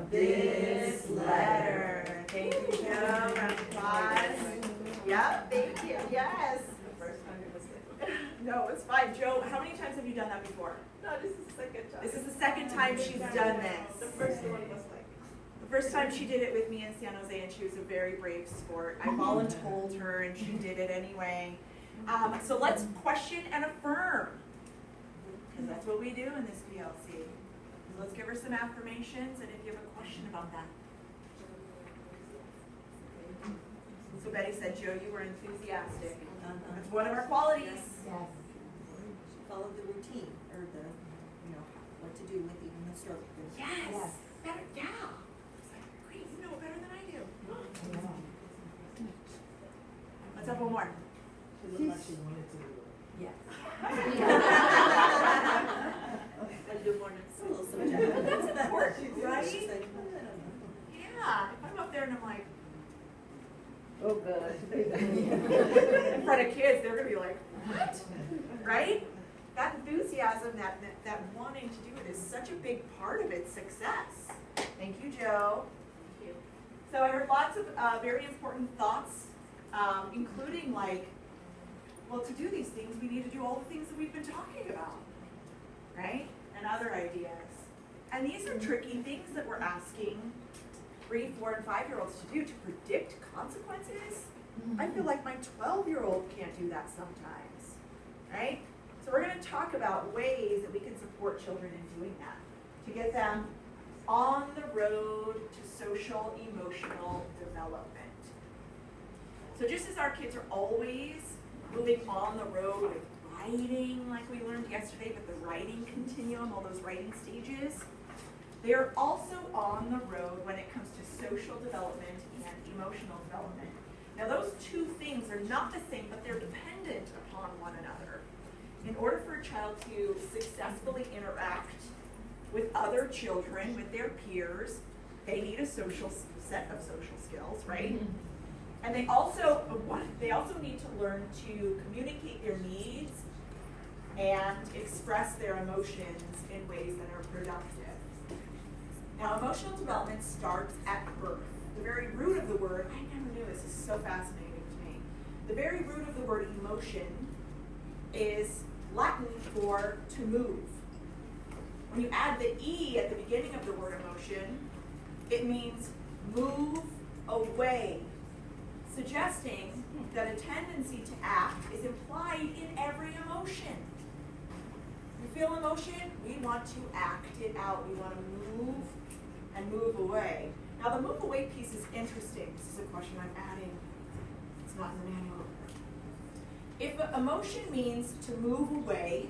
this letter. Thank you, Joe. Round of applause. Yep, thank you. Yes. The first time it was good. No, it's fine. Joe, how many times have you done that before? No, this is the second time. This is the second time she's done this. The first one was like. The first time she did it with me in San Jose, and she was a very brave sport. I voluntold her, and she did it anyway. So let's question and affirm, because that's what we do in this PLC. So let's give her some affirmations, and if you have a question about that. So Betty said, Joe, you were enthusiastic. That's one of our qualities. Yes. She followed the routine, or the, what to do with even the stroke. Yes. Better, yeah. It's like, great, you know it better than I do. Let's have one more. She looked like she wanted to do it. Yes. I'll do more next It's a little subjective. That's important, right? She's like, I don't know. Yeah. If I'm up there and I'm like, Oh, good. in front of kids, they're gonna be like, what? Right? That enthusiasm, that wanting to do it is such a big part of its success. Thank you, Joe. Thank you. So I heard lots of very important thoughts, including like, well, to do these things, we need to do all the things that we've been talking about, right? And other ideas. And these are tricky things that we're asking 3, 4, and 5-year-olds to do, to predict consequences. I feel like my 12-year-old can't do that sometimes, right? So we're going to talk about ways that we can support children in doing that, to get them on the road to social emotional development. So just as our kids are always moving on the road with writing, like we learned yesterday with the writing continuum, all those writing stages, they are also on the road when it comes to social development and emotional development. Now those two things are not the same, but they're dependent upon one another. In order for a child to successfully interact with other children, with their peers, they need a social set of social skills, right? And they also need to learn to communicate their needs and express their emotions in ways that are productive. Now, emotional development starts at birth. The very root of the word, I never knew this, is so fascinating to me. The very root of the word emotion is Latin for to move. When you add the E at the beginning of the word emotion, it means move away, suggesting that a tendency to act is implied in every emotion. We feel emotion, we want to act it out. We want to move and move away. Now the move away piece is interesting. This is a question I'm adding. It's not in the manual. If emotion means to move away,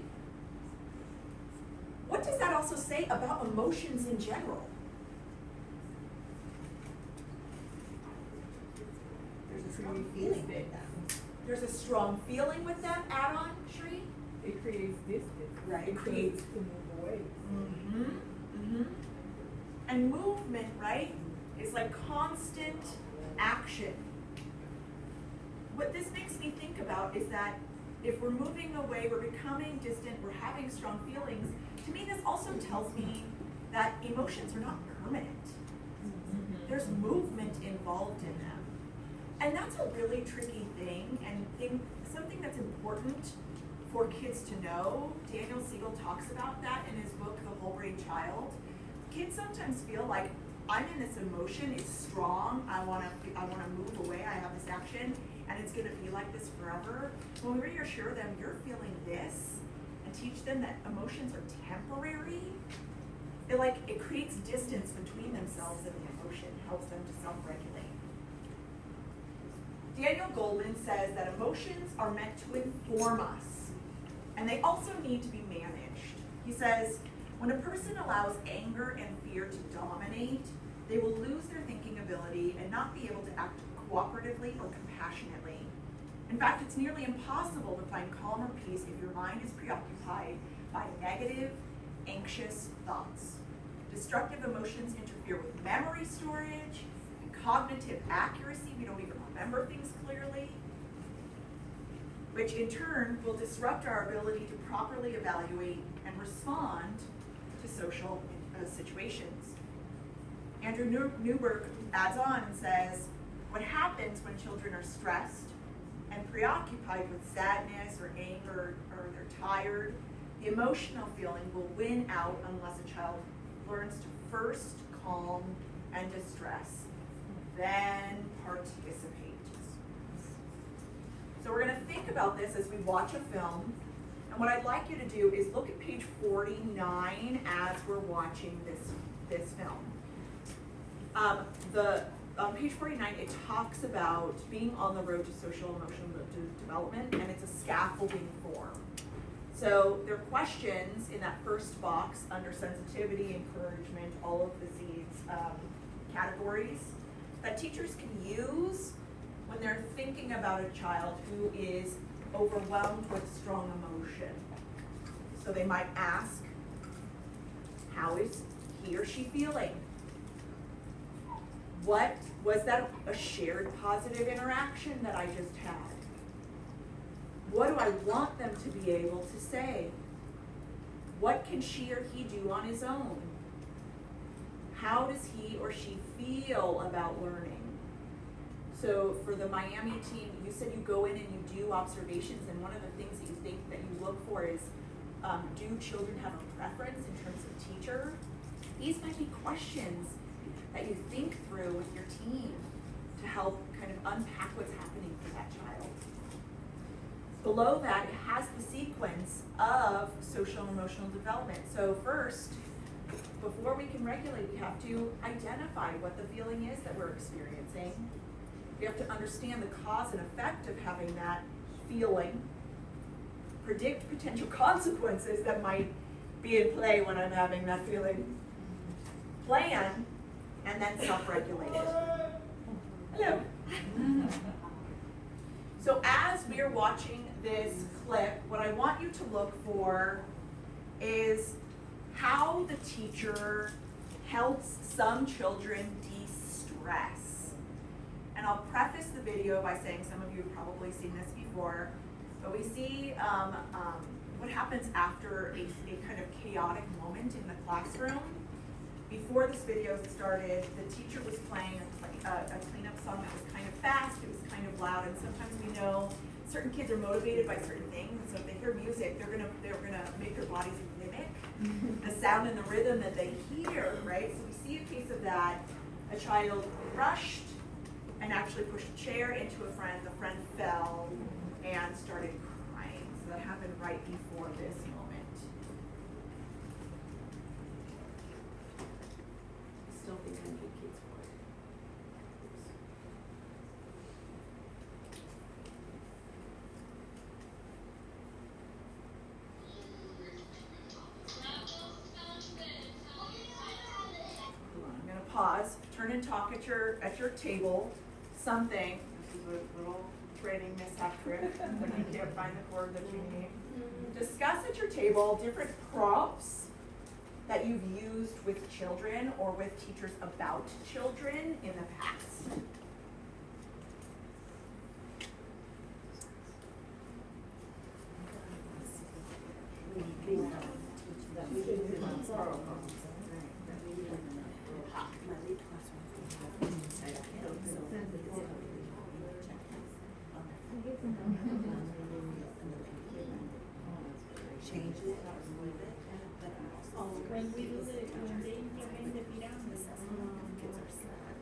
what does that also say about emotions in general? There's a strong feeling with them. There's a strong feeling with them. Add on, Shri? It creates distance. Right. It creates to move away. Mm-hmm. Mm-hmm. And movement, right, is like constant action. What this makes me think about is that if we're moving away, we're becoming distant, we're having strong feelings, to me this also tells me that emotions are not permanent. There's movement involved in them. And that's a really tricky thing, and something that's important for kids to know. Daniel Siegel talks about that in his book, The Whole Brain Child. Kids sometimes feel like, I'm in this emotion, it's strong, I want to move away, I have this action, and it's going to be like this forever. When we reassure them, you're feeling this, and teach them that emotions are temporary, it creates distance between themselves and the emotion, helps them to self-regulate. Daniel Goleman says that emotions are meant to inform us, and they also need to be managed. He says, when a person allows anger and fear to dominate, they will lose their thinking ability and not be able to act cooperatively or compassionately. In fact, it's nearly impossible to find calm or peace if your mind is preoccupied by negative, anxious thoughts. Destructive emotions interfere with memory storage and cognitive accuracy. We don't even remember things clearly, which in turn will disrupt our ability to properly evaluate and respond to social situations. Andrew Newberg adds on and says, what happens when children are stressed and preoccupied with sadness or anger or they're tired, the emotional feeling will win out unless a child learns to first calm and distress, then participate. So we're going to think about this as we watch a film. And what I'd like you to do is look at page 49 as we're watching this film. On page 49, it talks about being on the road to social emotional development, and it's a scaffolding form. So there are questions in that first box under sensitivity, encouragement, all of these categories that teachers can use when they're thinking about a child who is overwhelmed with strong emotion. So they might ask, how is he or she feeling? What was that a shared positive interaction that I just had? What do I want them to be able to say? What can she or he do on his own? How does he or she feel about learning? So for the Miami team, you said you go in and you do observations, and one of the things that you think that you look for is, do children have a preference in terms of teacher? These might be questions that you think through with your team to help kind of unpack what's happening for that child. Below that, it has the sequence of social and emotional development. So first, before we can regulate, we have to identify what the feeling is that we're experiencing. We have to understand the cause and effect of having that feeling, predict potential consequences that might be in play when I'm having that feeling, plan, and then self-regulate it. Hello. So as we're watching this clip, what I want you to look for is how the teacher helps some children de-stress. And I'll preface the video by saying some of you have probably seen this before, but we see what happens after a kind of chaotic moment in the classroom. Before this video started, the teacher was playing a cleanup song that was kind of fast, it was kind of loud, and sometimes we know certain kids are motivated by certain things, and so if they hear music, they're gonna make their bodies mimic the sound and the rhythm that they hear, right? So we see a case of that. A child rushed and actually pushed a chair into a friend. The friend fell and started crying. So that happened right before this moment. I still think I'm good kids for it. I'm going to pause, turn and talk at your table. Something, this is a little training mishap trick when you can't find the word that you need. Discuss at your table different prompts that you've used with children or with teachers about children in the past. Change it, move it, but also When they implement the pyramid, kids are sad.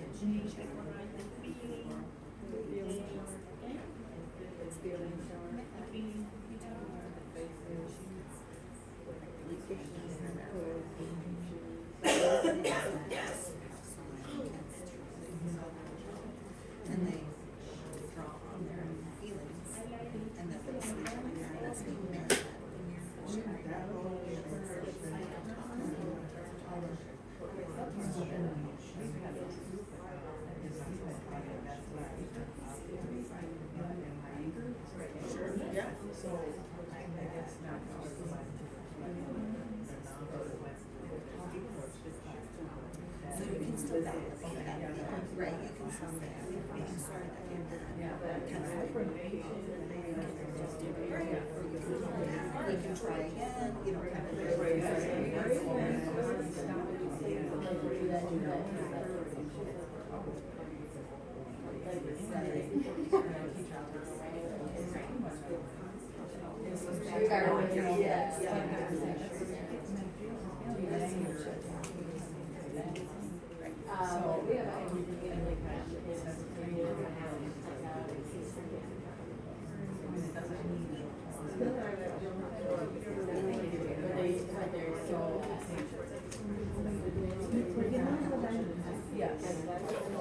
it change the horizon feeling, And they draw on their feelings, and then they sleep when they're asking mad. So you can still validate that, right? You can still say, I'm sorry that you're not kind of we can try again, you know, kind of. do that, do that.